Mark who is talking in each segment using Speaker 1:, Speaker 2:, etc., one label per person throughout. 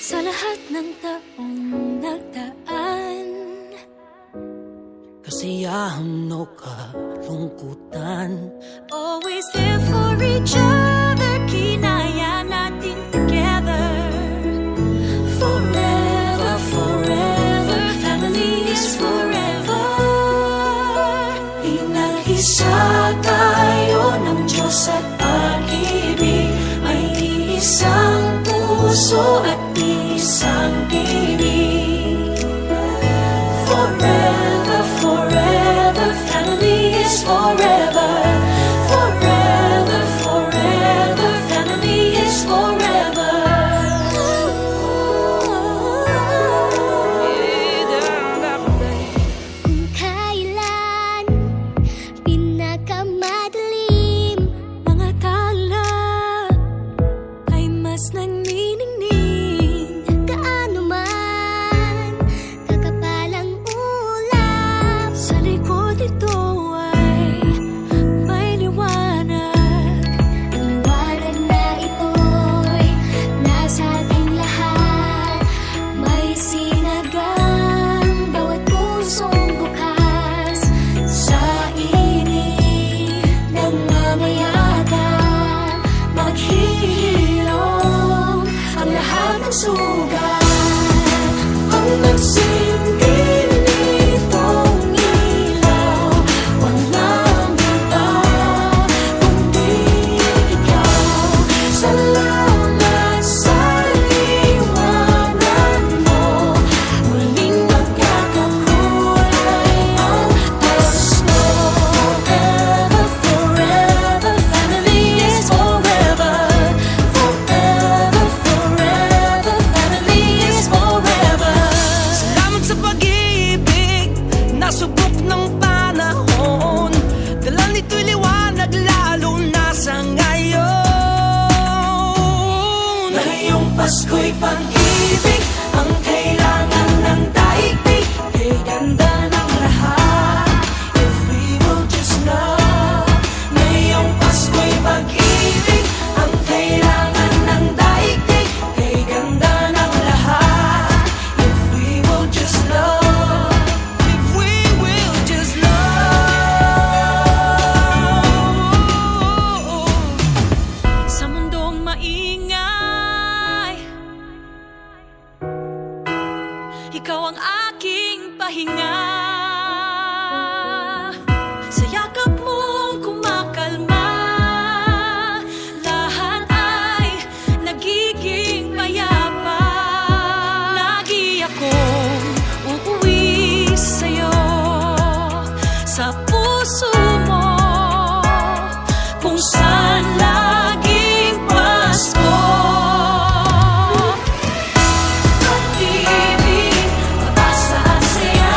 Speaker 1: Sa lahat ng taong nagdaan,
Speaker 2: kasiyahan o kalungkutan,
Speaker 1: always there for each other, kinaya natin together. Forever, forever, family is forever. Inaghisa tayo ng Diyos at pag-ibig, may isang puso at isang tinig. Forever, forever, family is forever. Forever, forever, family is forever. Kung kailan pinakamadilim, mga tala ay mas nagniningning. Gaano man kakapalang ulap, sa likod ito ay may liwanag. Ang liwanag na ito'y nasa ating lahat, may sinagang bawat pusong bukas. Sa init ng mamayagan, maghihilom ang lahat ng sugat. Ang nagsingin nitong ilaw, walang iba kundi ikaw. Salamat sa liwanag mo, muling magkakakulay ang pasto. Forever, forever, family is forever. Forever, forever, family is forever.
Speaker 2: salamat sa pag-ibig, nasubok ng panahon. Dala nito'y liwanag lalo na sa ngayon.
Speaker 1: Ngayong Pasko'y pag-ibig, ang kailangan ng daigdig. Kay ganda ng lahat, if we will just love. Ngayong Pasko'y pag-ibig, ang kailangan ng daigdig. Kay ganda ng lahat, if we will just love.
Speaker 2: If we will just love.
Speaker 1: Sa mundong maingay, ikaw ang aking pahinga. Sa yakap mong kumakalma, lahat ay nagiging payapa. Lagi akong uuwi sa'yo, sa puso mo, kung saan laging Pasko. Pag-ibig, pag-asa at saya,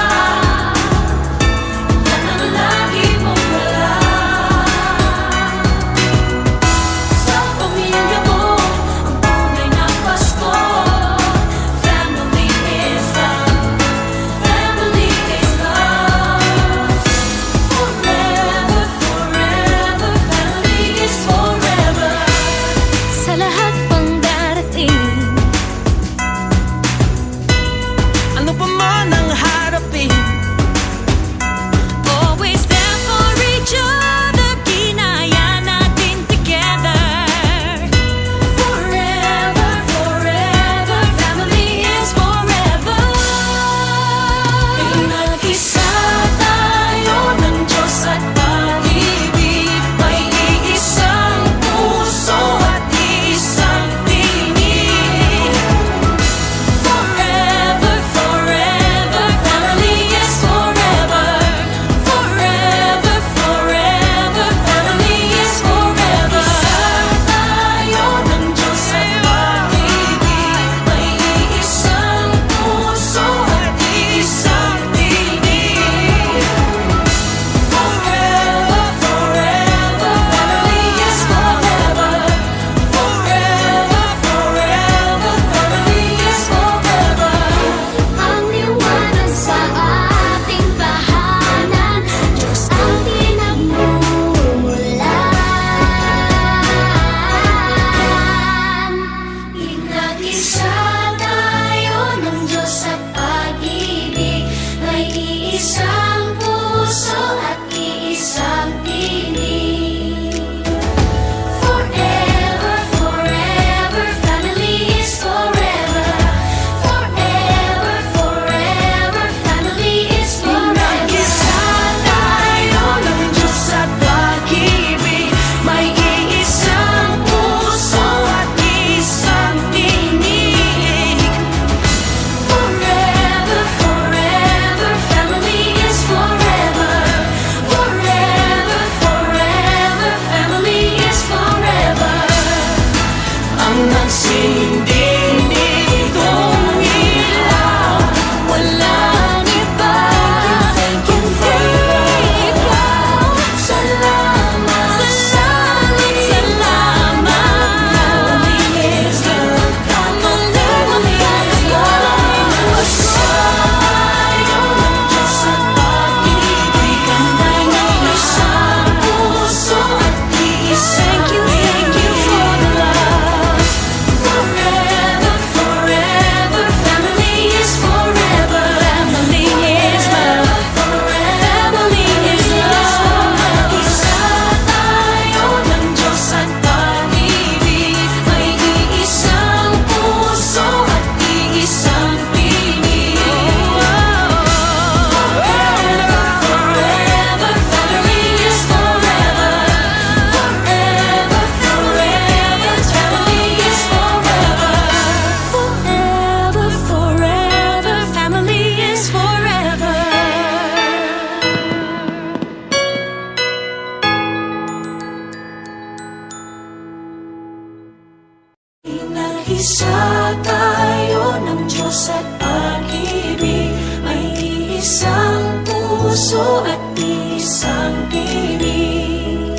Speaker 1: Iisa tayo ng Diyos at pag-ibig, may iisang puso at isang tinig.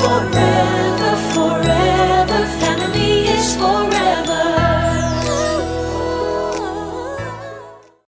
Speaker 1: Forever